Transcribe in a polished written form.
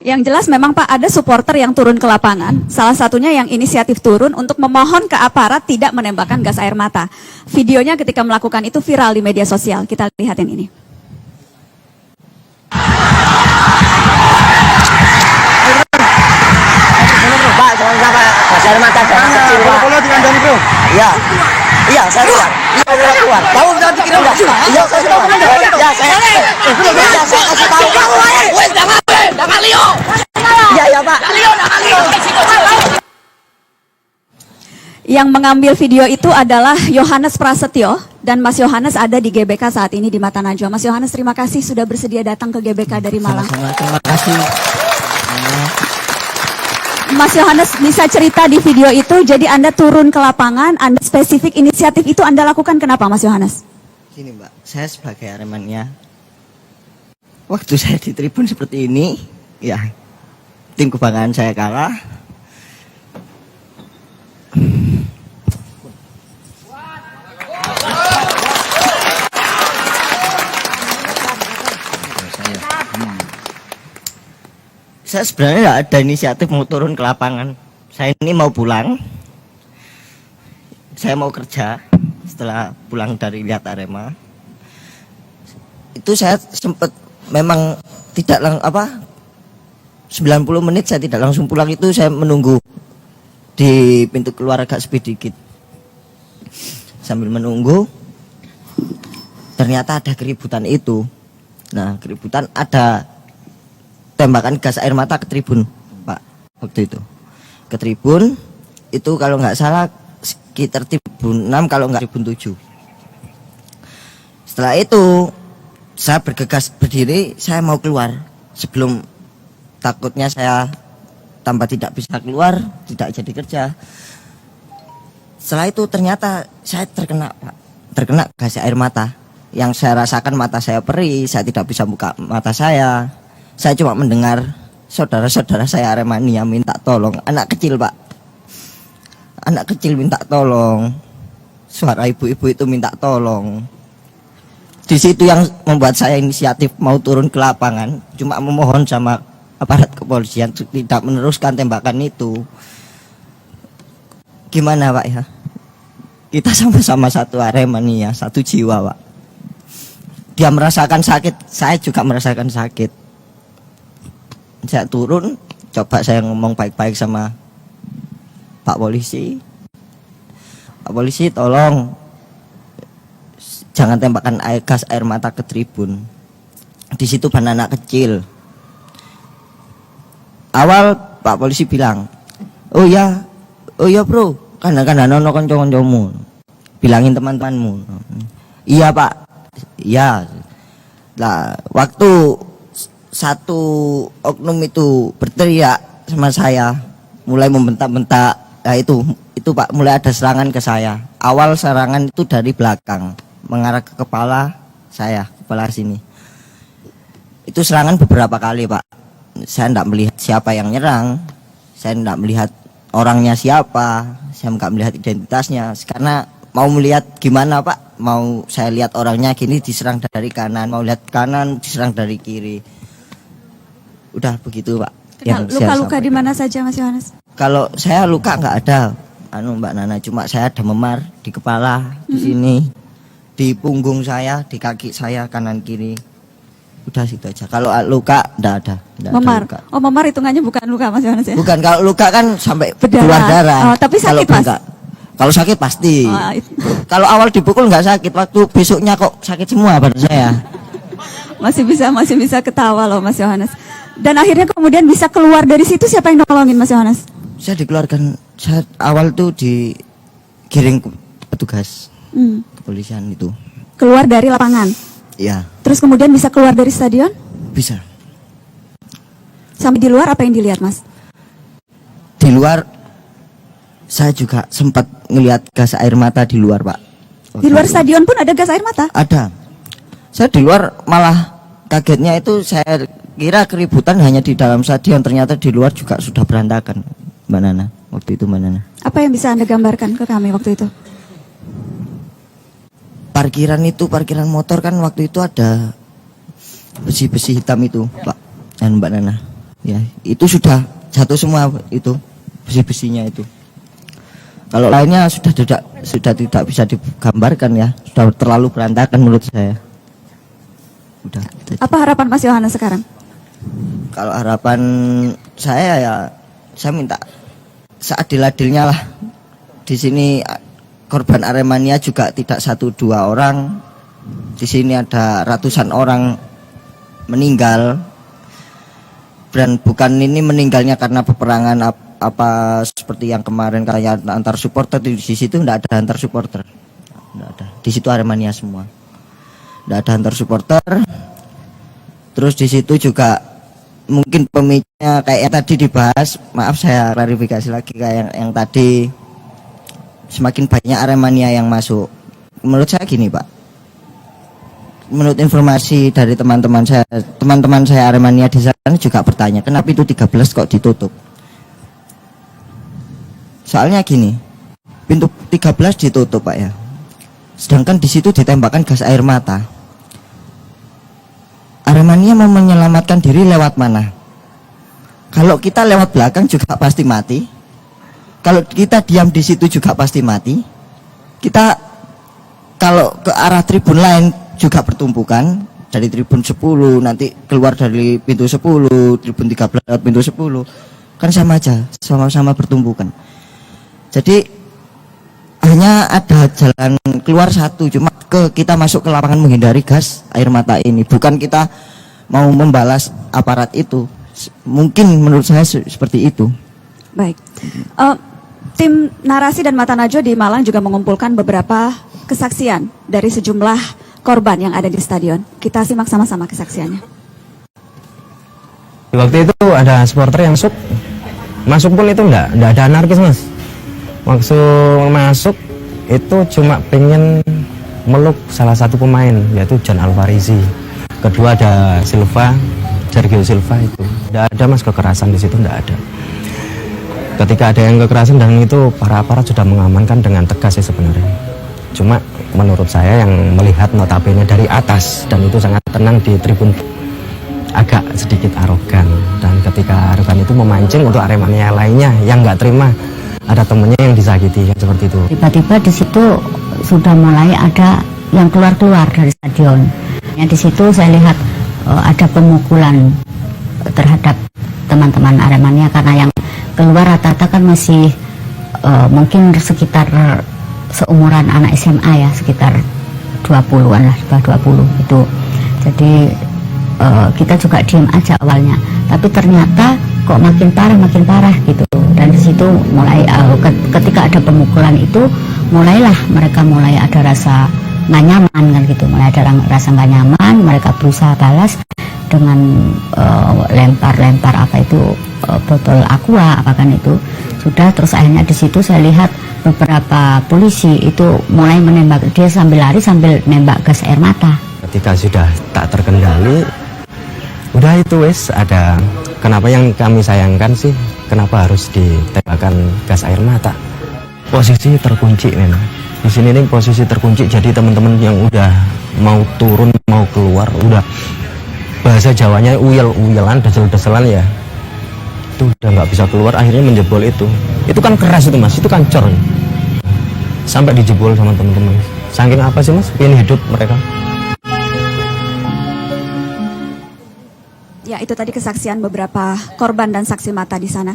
Yang jelas memang Pak ada supporter yang turun ke lapangan, salah satunya yang inisiatif turun untuk memohon ke aparat tidak menembakkan gas air mata. Videonya ketika melakukan itu viral di media sosial, kita lihat yang ini. Pak, jangan sampai gas air mata dan kecil. Bolo dikandani, Bro. Iya. Iya, saya keluar. Iya, saya keluar. Tahu jangan dikirim enggak? Iya, saya keluar. Ya, saya kasih tahu. Wes, jangan Leo. Iya, ya, Pak. Yang mengambil video itu adalah Yohanes Prasetyo dan Mas Yohanes ada di GBK saat ini di Mata Najwa. Mas Yohanes, terima kasih sudah bersedia datang ke GBK dari Malang. Sama-sama, terima kasih. Mas Yohanes bisa cerita di video itu, jadi Anda turun ke lapangan, Anda spesifik inisiatif itu Anda lakukan kenapa Mas Yohanes? Gini Mbak, saya sebagai Aremania, waktu saya di tribun seperti ini, ya tim kebanggaan saya kalah. Saya sebenarnya nggak ada inisiatif mau turun ke lapangan. Saya ini mau pulang. Saya mau kerja setelah pulang dari lihat Arema. Itu saya sempat memang tidak 90 menit saya tidak langsung pulang, itu saya menunggu di pintu keluar agak sepi dikit. Sambil menunggu ternyata ada keributan itu. Nah, keributan ada tembakan gas air mata ke tribun, Pak, waktu itu. Ke tribun, itu kalau nggak salah sekitar tribun 6, kalau nggak tribun 7. Setelah itu, saya bergegas berdiri, saya mau keluar. Sebelum takutnya saya tambah tidak bisa keluar, tidak jadi kerja. Setelah itu ternyata saya terkena, Pak, terkena gas air mata. Yang saya rasakan mata saya perih, saya tidak bisa buka mata saya. Saya cuma mendengar saudara-saudara saya Aremania minta tolong. Anak kecil, Pak. Anak kecil minta tolong. Suara ibu-ibu itu minta tolong. Di situ yang membuat saya inisiatif mau turun ke lapangan. Cuma memohon sama aparat kepolisian tidak meneruskan tembakan itu. Gimana, Pak, ya? Kita sama-sama satu Aremania, satu jiwa, Pak. Dia merasakan sakit, saya juga merasakan sakit. Saya turun, coba saya ngomong baik-baik sama Pak Polisi. Pak Polisi, tolong jangan tembakan gas air mata ke tribun. Di situ banyak anak kecil. Awal Pak Polisi bilang, oh ya bro, kadang-kadang nono konco-koncomu, bilangin teman-temanmu. Iya Pak, iya. Nah, waktu satu oknum itu berteriak sama saya, mulai membentak-bentak. Nah itu Pak, mulai ada serangan ke saya. Awal serangan itu dari belakang, mengarah ke kepala saya, kepala sini. Itu serangan beberapa kali, Pak. Saya tidak melihat siapa yang nyerang, saya tidak melihat orangnya siapa, saya nggak melihat identitasnya. Karena mau melihat gimana, Pak? Mau saya lihat orangnya gini diserang dari kanan, mau lihat kanan diserang dari kiri. Udah begitu, Pak. Luka-luka di mana saja, Mas Yohanes? Kalau saya luka nggak ada, Mbak Nana. Cuma saya ada memar di kepala, di sini, di punggung saya, di kaki saya kanan kiri. Udah situ aja. Kalau luka nggak ada. Memar. Ada luka. Oh, memar hitungannya bukan luka, Mas Yohanes ya? Bukan, kalau luka kan sampai Berdarah. keluar darah. Oh, tapi sakit, kalau Mas? Kalau sakit pasti. Oh, kalau awal dipukul nggak sakit, waktu besoknya kok sakit semua badan saya. masih bisa ketawa loh, Mas Yohanes. Dan akhirnya kemudian bisa keluar dari situ, siapa yang nolongin Mas Yohanes? Saya dikeluarkan, saya awal tuh digiring petugas kepolisian itu. Keluar dari lapangan? Iya. Terus kemudian bisa keluar dari stadion? Bisa. Sampai di luar apa yang dilihat, Mas? Di luar, saya juga sempat ngelihat gas air mata di luar, Pak. Di luar stadion pun ada gas air mata? Ada. Saya di luar malah kagetnya itu saya kira keributan hanya di dalam stadion, ternyata di luar juga sudah berantakan, Mbak Nana. Waktu itu, Mbak Nana. Apa yang bisa Anda gambarkan ke kami waktu itu? Parkiran motor kan waktu itu ada besi-besi hitam itu, Pak dan Mbak Nana. Ya, itu sudah jatuh semua itu besi-besinya itu. Kalau lainnya sudah tidak bisa digambarkan ya, sudah terlalu berantakan menurut saya. Udah. Apa harapan Mas Yohanes sekarang? Kalau harapan saya ya, saya minta seadil-adilnya lah. Di sini korban Aremania juga tidak 1-2 orang. Di sini ada ratusan orang meninggal. Dan bukan ini meninggalnya karena peperangan apa seperti yang kemarin kayak antar supporter. Di situ tidak ada antar supporter. Tidak ada. Di situ Aremania semua. Tidak ada antar supporter. Terus di situ juga mungkin pemicunya kayak yang tadi dibahas, maaf saya klarifikasi lagi kayak yang tadi, semakin banyak Aremania yang masuk. Menurut saya gini Pak, menurut informasi dari teman-teman saya Aremania di sana juga bertanya, kenapa itu 13 kok ditutup? Soalnya gini, pintu 13 ditutup Pak ya, sedangkan di situ ditembakkan gas air mata. Aremania mau menyelamatkan diri lewat mana? Kalau kita lewat belakang juga pasti mati. Kalau kita diam di situ juga pasti mati. Kita kalau ke arah tribun lain juga pertumpukan. Dari tribun 10 nanti keluar dari pintu 10, tribun 13 lewat pintu 10. Kan sama aja, sama-sama bertumpukan. Jadi hanya ada jalan keluar satu, cuma kita masuk ke lapangan menghindari gas air mata ini. Bukan kita mau membalas aparat itu. Mungkin menurut saya seperti itu. Baik. Tim Narasi dan Mata Najwa di Malang juga mengumpulkan beberapa kesaksian dari sejumlah korban yang ada di stadion. Kita simak sama-sama kesaksiannya. Waktu itu ada supporter yang masuk pun itu enggak ada anarkis Mas. Waktu masuk itu cuma pengen meluk salah satu pemain yaitu Jan Alvarizi. Kedua ada Sergio Silva itu. Tidak ada Mas kekerasan di situ, tidak ada. Ketika ada yang kekerasan dan itu para aparat sudah mengamankan dengan tegas sih sebenarnya. Cuma menurut saya yang melihat notabene dari atas dan itu sangat tenang di tribun agak sedikit arogan, dan ketika arogan itu memancing untuk Aremania lainnya yang nggak terima ada temennya yang disakiti seperti itu. Tiba-tiba di situ sudah mulai ada yang keluar dari stadion. Ya, di situ saya lihat ada pemukulan terhadap teman-teman Aremania karena yang keluar rata-rata kan masih mungkin sekitar seumuran anak SMA ya, sekitar 20-an lah, 20 itu. Jadi kita juga diam aja awalnya, tapi ternyata kok makin parah gitu. Dan di situ mulai ketika ada pemukulan itu mulailah mereka mulai ada rasa nggak nyaman kan gitu, mulai ada rasa nggak nyaman, mereka berusaha balas dengan lempar apa itu botol aqua apa kan itu sudah. Terus akhirnya di situ saya lihat beberapa polisi itu mulai menembak dia sambil lari sambil nembak gas air mata. Ketika sudah tak terkendali, udah itu wes ada. Kenapa yang kami sayangkan sih, kenapa harus ditembakkan gas air mata? Posisi terkunci memang. Di sini nih posisi terkunci, jadi teman-teman yang udah mau turun mau keluar udah bahasa Jawanya uyel-uyelan, desel-deselan ya, itu udah nggak bisa keluar, akhirnya menjebol itu. Itu kan keras itu Mas, itu kan cor, sampai dijebol sama teman-teman. Saking apa sih Mas, pengen hidup mereka. Ya, itu tadi kesaksian beberapa korban dan saksi mata di sana.